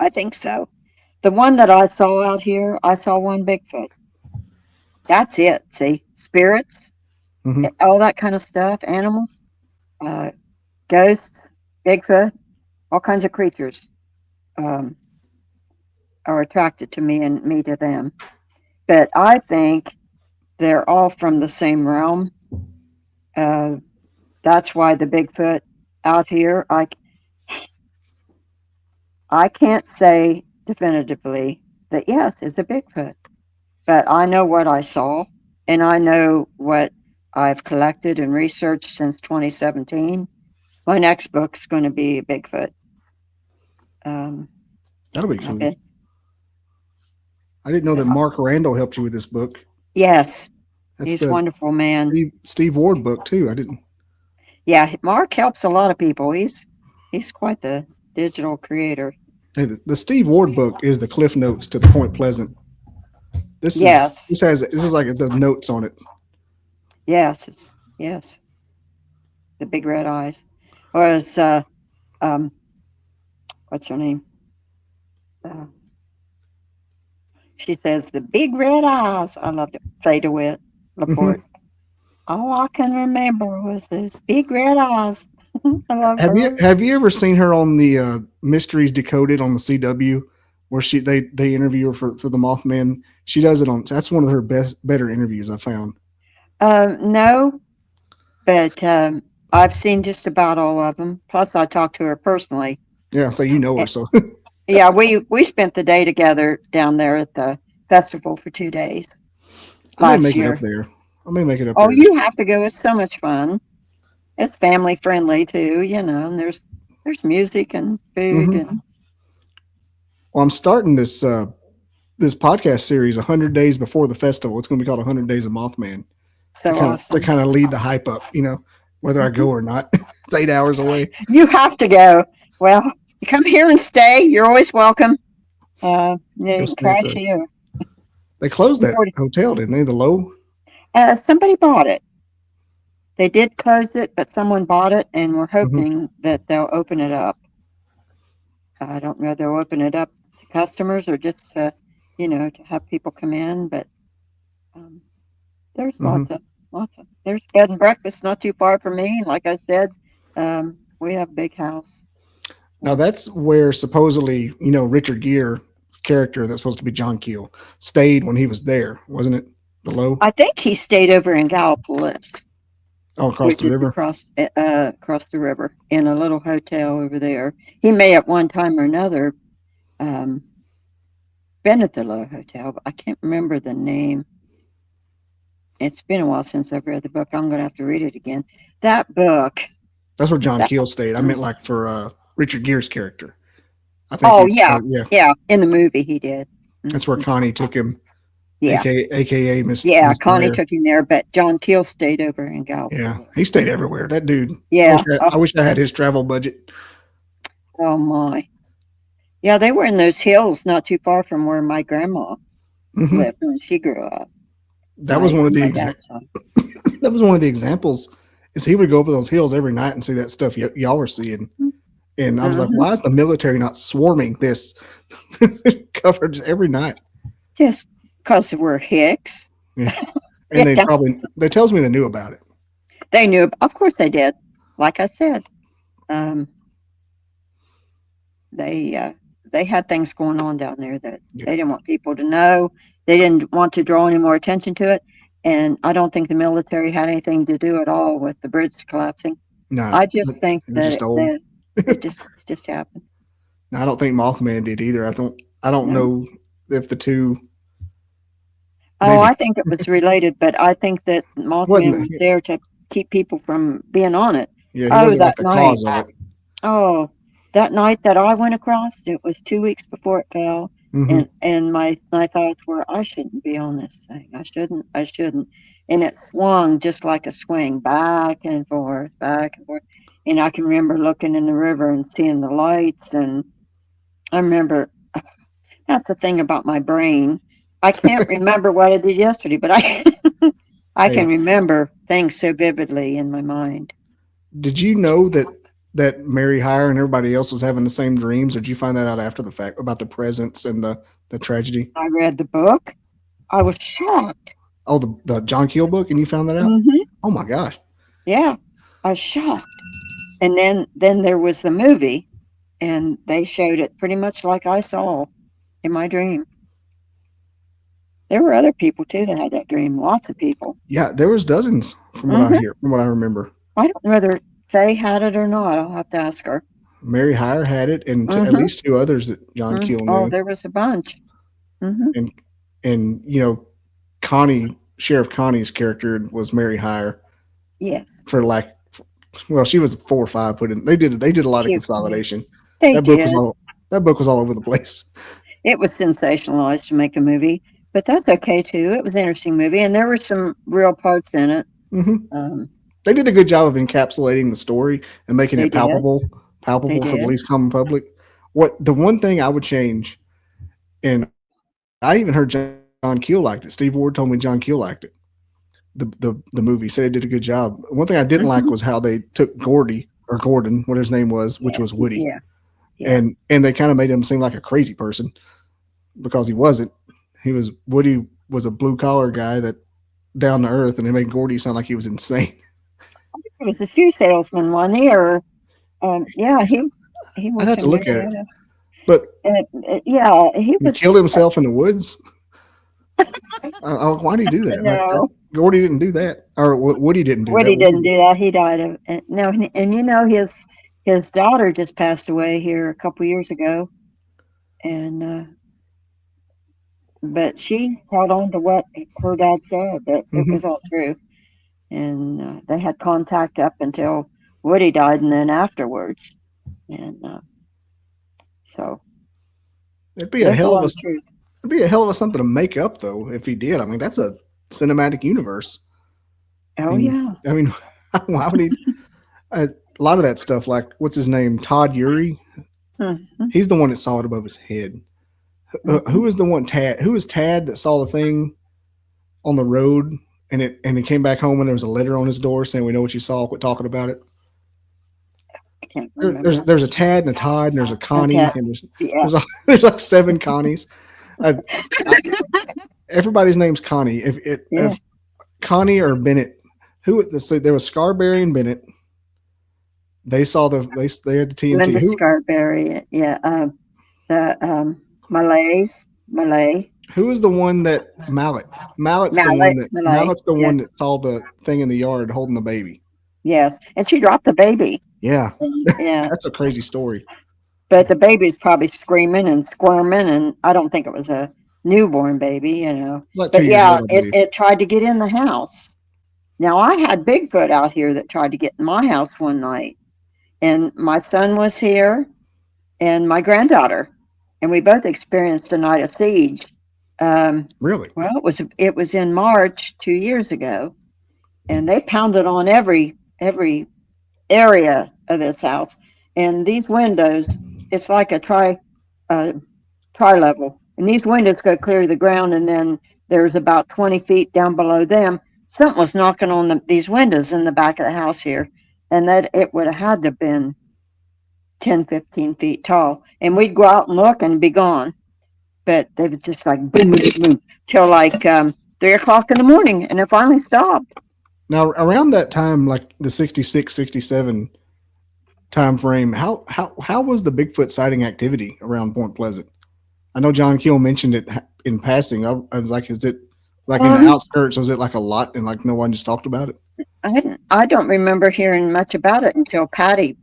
I think so. The one that I saw out here, I saw one Bigfoot. That's it. See, spirits, Hmm. all that kind of stuff, animals, uh, ghosts, Bigfoot, all kinds of creatures um, are attracted to me and me to them. But I think they're all from the same realm. Uh, that's why the Bigfoot out here, I can't say definitively that yes, it's a Bigfoot, but I know what I saw and I know what I've collected and researched since 2017. My next book's going to be Bigfoot. Um, That'll be I've cool. been, I didn't know that Mark Randall helped you with this book. yes, That's he's a the wonderful man. Steve Ward book too. I didn't. Yeah, Mark helps a lot of people. He's quite the digital creator. Hey, the Steve Ward book is the Cliff Notes to the Point Pleasant. Yes, This is like the notes on it. yes, the big red eyes. Was um, what's her name? Uh, she says the big red eyes. I loved it. Faye DeWitt, Hmm. Laporte. All I can remember was those big red eyes. I love her. Have you ever seen her on the Mysteries Decoded on the CW, where they interview her for the Mothman? She does it on. That's one of her better interviews I found. No, but I've seen just about all of them. Plus, I talked to her personally. Yeah, so you know her. Eh, So Yeah, we spent the day together down there at the festival for 2 days I may last make it up year. there. I may make it up Oh, there. you have to go. It's so much fun. It's family friendly too, and there's music and food Hmm. and Well, I'm starting this podcast series 100 days before the festival. It's going to be called 100 Days of Mothman so to awesome. kind of lead the hype up. Whether I Mhm. go or not. It's 8 hours away. You have to go. Well, you come here and stay. You're always welcome. Go You can stay at crash the. here. They closed You've that already, hotel, didn't they? The Low. somebody bought it. They did close it, but someone bought it, and we're Hmm. hoping that they'll open it up. I don't know if they'll open it up to customers or just to have people come in, but um, there's Hmm. there's bed and breakfast not too far from me. Like I said, we have a big house. Now So that's where supposedly Richard Gere character that's supposed to be John Keel stayed when he was there, wasn't it? The Low. I think he stayed over in Gallipolis, Oh, across which the is river. across the river in a little hotel over there. He may at one time or another um, been at the Low Hotel, but I can't remember the name. It's been a while since I've read the book. I'm going to have to read it again. That book. That's where John That, Keel stayed. I meant like for Richard Gere's character. I think oh he. yeah, Yeah, yeah. In the movie, he did. that's where Hmm. Connie took him, Yeah, aka yeah. Miss Connie Blair. took him there, but John Keel stayed over in Yeah, Gallipolis. he stayed everywhere. That dude. Yeah. Oh, I wish I had his travel budget. oh my. Yeah, they were in those hills not too far from where my grandma Hmm. lived when she grew up. That was one of On the my dad's side. that was one of the examples. Is he would go up those hills every night and see that stuff y'all were seeing. And I was like, Hmm. why is the military not swarming this coverage every night? Just because we're Hicks. Yeah. And Yeah, they tells me they knew about it. they knew. Of course, they did. Like I said, um, they uh, they had things going on down there that Yeah. they didn't want people to know. They didn't want to draw any more attention to it, and I don't think the military had anything to do at all with the bridge collapsing. Nah, I just think it was that just old. it just happened. No, I don't think Mothman did either. I don't No. know if the two Oh, maybe I think it was related, but I think that Mothman wasn't. was there to keep people from being on it. Yeah, he Oh, wasn't like that the night. cause of it. Oh, that night that I went across, it was 2 weeks before it fell, Hmm. and my thoughts were, I shouldn't be on this thing. I shouldn't. And it swung just like a swing, back and forth. And I can remember looking in the river and seeing the lights, and I remember that's the thing about my brain. I can't remember what I did yesterday, but I I can Hey, remember things so vividly in my mind. did you know that Mary Hire and everybody else was having the same dreams? Or did you find that out after the fact about the presence and the tragedy? I read the book. I was shocked. Oh, the John Keel book, and you found that out? Hmm. Oh my gosh. Yeah, I was shocked. And then there was the movie, and they showed it pretty much like I saw in my dream. There were other people too that had that dream. Lots of people. Yeah, there was dozens from what I Hmm. hear, from what I remember. I don't know whether Faye had it or not. I'll have to ask her. Mary Hire had it, and at Hmm. least two others that John Keel Oh, knew. there was a bunch. Hmm. And you know, Connie, Sheriff Connie's character was Mary Hire Yes, for like, well, she was 4 or 5 put in. They did a lot of she, consolidation. they That book was did. all that book was all over the place. It was sensationalized to make a movie, but that's okay too. It was an interesting movie, and there were some real parts in it. Hmm. Um, They did a good job of encapsulating the story and making they it did. They palpable for the did. least common public. What the one thing I would change, and I even heard John Keel liked it. Steve Ward told me John Keel liked it. The movie said it did a good job. One thing I didn't like Hmm. was how they took Gordy or Gordon, what his name was, which Yes. was Woody, Yeah. Yeah. and they kind of made him seem like a crazy person because he wasn't. He was Woody was a blue collar guy that down to earth, and they made Gordy sound like he was insane. He was a shoe salesman one year. Yeah, he I'd worked have to in look at it, Marietta. but Yeah, he he was. killed himself in the woods. Why did he do that? No, Gordy didn't do that, or Woody didn't do that. Woody didn't do that. He died of no, and you know his daughter just passed away here a couple years ago, and but she held on to what her dad said that it Hmm. was all true, and they had contact up until Woody died, and then afterwards, and so It'd be a there's a hell of lot a of truth. it'd be a hell of a something to make up though if he did. I mean, that's a cinematic universe. I Oh mean, yeah. I mean, why would he? A lot of that stuff, like what's his name, Todd Urey. Hmm. He's the one that saw it above his head. Who Hmm. was the one Tad? Who was Tad that saw the thing on the road and he came back home and there was a letter on his door saying, "We know what you saw. Quit talking about it." I can't There's remember. there's a Tad and a Todd and there's a Connie Okay. and Yeah. there's, there's like 7 Connies. I, I, everybody's name's Connie. Yeah. If Connie or Bennett, so there was Scarberry and Bennett. They saw they had the TNT. Linda Who Scarberry. Yeah. The Malay. who is the one that Mallet? Malay. Mallet's the Yes. one that saw the thing in the yard holding the baby. Yes. And she dropped the baby. Yeah, Yeah. that's a crazy story. But the baby's probably screaming and squirming, and I don't think it was a newborn baby, you know. Like But 2 years yeah, old, I it, believe. it tried to get in the house. Now I had Bigfoot out here that tried to get in my house one night, and my son was here, and my granddaughter, and we both experienced a night of siege. Really? Well, it was in March 2 years ago, and they pounded on every area of this house, and these windows. It's like a tri level, and these windows go clear to the ground, and then there's about 20 feet down below them. Something was knocking on these windows in the back of the house here, and that it would have had to have been 10, 15 feet tall. And we'd go out and look and be gone. But they were just like boom, boom, boom, till like 3 o'clock in the morning, and it finally stopped. Now around that time, like the 66, 67 time frame, how was the Bigfoot sighting activity around Point Pleasant? I know John Keel mentioned it in passing. I was like, is it like in the Um, outskirts? Was it like a lot and like no one just talked about it? I don't remember hearing much about it until Patty,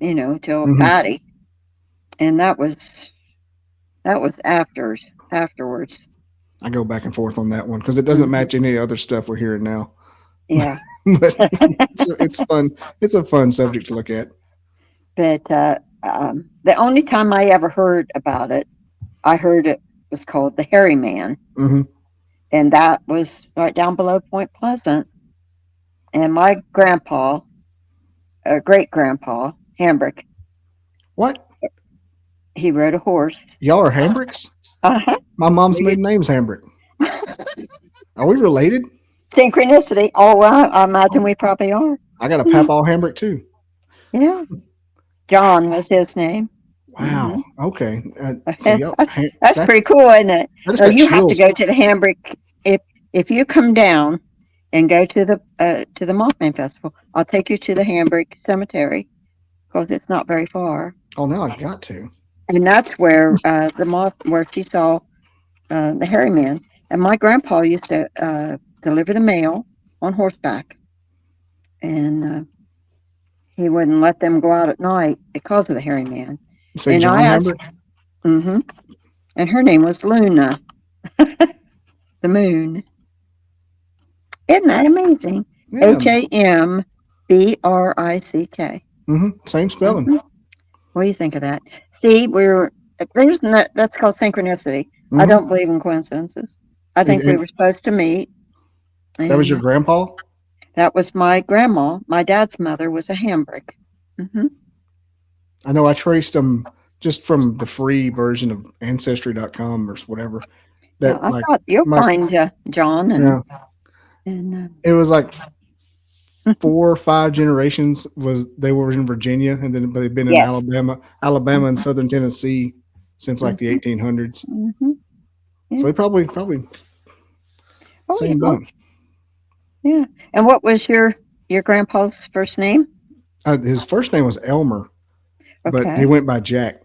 till Hmm. Patty, and that was afterwards. I go back and forth on that one because it doesn't Hmm. match any other stuff we're hearing now. Yeah, But it's fun. It's a fun subject to look at. but the only time I ever heard about it, I heard it was called the Hairy Man, Hmm. and that was right down below Point Pleasant. And my grandpa, great grandpa, Hambrick, What? he rode a horse. Y'all are Hambricks? Uh-huh. My mom's maiden name's Hambrick. Are we related? Synchronicity. Oh, well, I imagine we probably are. I got a Papaw Hambrick too. Yeah. John was his name. Wow. Okay. So Mhm. y'all, That's pretty cool, isn't it? I just So got you have to chills. go to the Hambrick if if you come down and go to the Mothman Festival, I'll take you to the Hambrick Cemetery because it's not very far. Oh, now I've got to. And that's where where she saw the hairy man. And my grandpa used to deliver the mail on horseback, and he wouldn't let them go out at night because of the hairy man. You say and John I asked, Hambrick? And her name was Luna, the moon. Isn't that amazing? Yeah. HAMBRICK. Same spelling. Mm-hmm. What do you think of that? See, that's called synchronicity. I don't believe in coincidences. I think we were supposed to meet. That was your grandpa? That was my grandma. My dad's mother was a Hambrick. I know I traced them just from the free version of Ancestry.com or whatever. That I thought you'll find John. And it was like 4 or 5 generations they were in Virginia, and then they've been in Alabama and southern Tennessee since like the 1800s. Yeah. So they probably same bunch. Yeah. And what was your grandpa's first name? His first name was Elmer, but he went by Jack.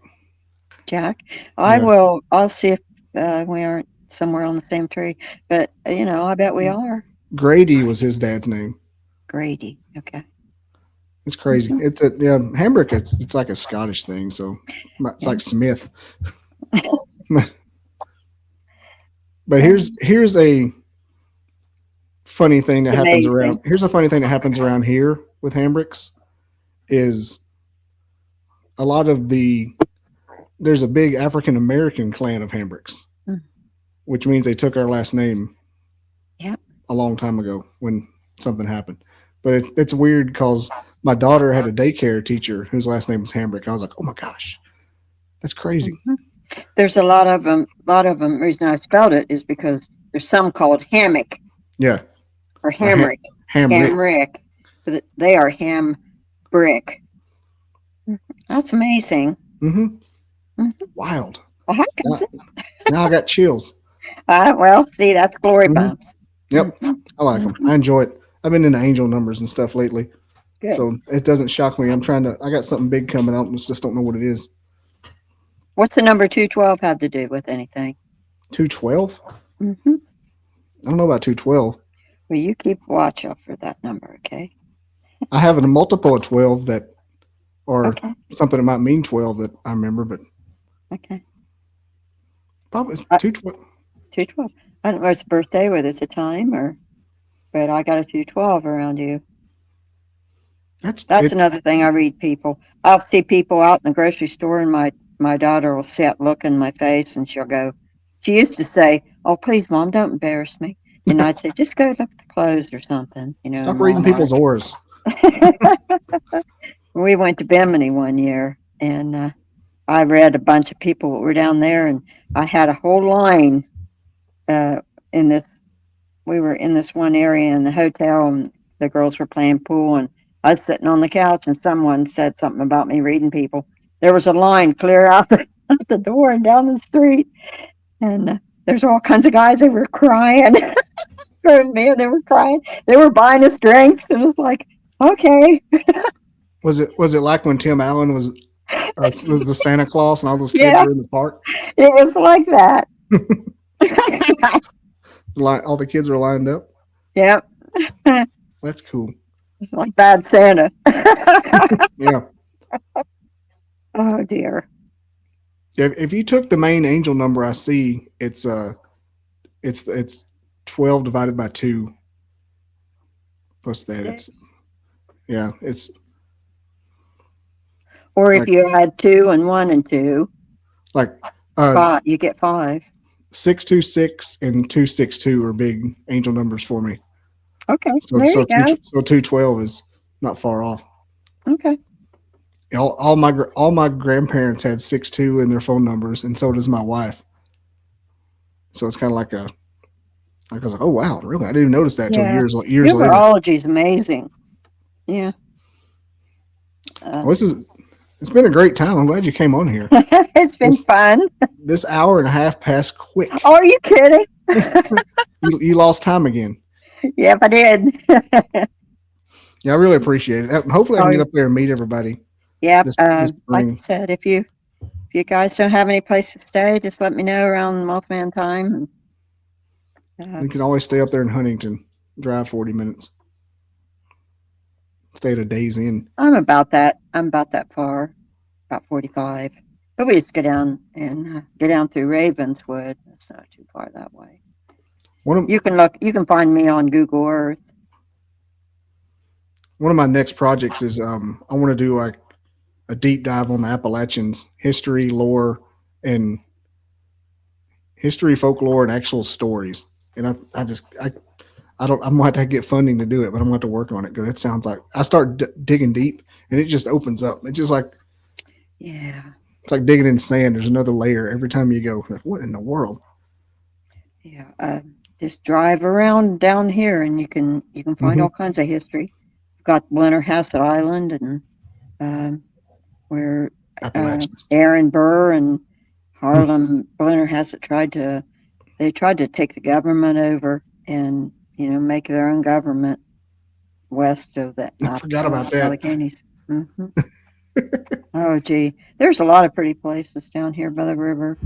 Jack. I'll see if we aren't somewhere on the same tree, but I bet we are. Grady was his dad's name. Grady. Okay. It's crazy. It's Hambrick. It's like a Scottish thing, so it's like Smith. But here's a funny thing that happens around. Here's a funny thing that happens around here with Hambricks is a lot of there's a big African American clan of Hambricks, which means they took our last name. A long time ago when something happened. But it's weird because my daughter had a daycare teacher whose last name was Hambrick. I was like, oh my gosh, that's crazy. There's a lot of them. The reason I spelled it is because there's some called hammock. Yeah. Or Hamrick. Hamrick. But they are Hambrick. That's amazing. Wild. Well, now I got chills. See, that's glory bumps. Yep. I like them. I enjoy it. I've been into angel numbers and stuff lately. Good. So it doesn't shock me. I got something big coming out and just don't know what it is. What's the number 212 have to do with anything? 212? I don't know about 212. Well, you keep watch out for that number, okay? I have a multiple of 12 something that might mean 12 that I remember, but okay. Probably 212. 212. I don't know if it's a birthday, whether it's a time but I got a 212 around you. That's another thing I read people. I'll see people out in the grocery store and my daughter will look in my face and she used to say, oh, please, Mom, don't embarrass me. And I'd say, just go look at the clothes or something. Stop reading people's auras. We went to Bimini one year and I read a bunch of people that were down there and I had a whole line we were in this one area in the hotel and the girls were playing pool and I was sitting on the couch and someone said something about me reading people. There was a line clear out the door and down the street. And there's all kinds of guys that were crying. Man, they were crying. They were buying us drinks. It was like, okay. Was it like when Tim Allen was the Santa Claus and all those kids were in the park? It was like that. All the kids were lined up? Yep. That's cool. It's like Bad Santa. Yeah. Oh, dear. If you took the main angel number I see, it's 12 divided by 2. Plus that, it's. Or if you had 2 and 1 and 2, like 5, you get 5. 626 and 262 are big angel numbers for me. Okay, so 212 is not far off. Okay. All my grandparents had 62 in their phone numbers, and so does my wife. So it's kind of like I was like, oh wow, really? I didn't even notice that till years later. Numerology is amazing. Yeah. It's been a great time. I'm glad you came on here. It's been fun. This hour and a half passed quick. Oh, are you kidding? You lost time again. Yep, I did. Yeah, I really appreciate it. Hopefully, I can Oh, get up there and meet everybody yep. this Like I spring. said, if you guys don't have any place to stay, just let me know around Mothman time. And, We can always stay up there in Huntington, drive 40 minutes, stay at a Days Inn. I'm about that. I'm about that far, about 45. But we just go down and get down through Ravenswood. That's not too far that way. One of You can look. You can find me on Google Earth. one of my next projects is I want to do like a deep dive on the Appalachians, history, folklore, and actual stories. And I don't, I'm going to have to get funding to do it, but I'm going to have to work on it because it sounds like I start digging deep and it just opens up. It's just like, Yeah. it's like digging in sand. There's another layer every time you go. Like, what in the world? Yeah. Just drive around down here, and you can find all kinds of history. You've got Blennerhassett Island, and where Appalachians. Aaron Burr and Harlem Blennerhassett tried to take the government over and make their own government west of the I forgot about that. Alleghenies. Oh, gee, there's a lot of pretty places down here by the river.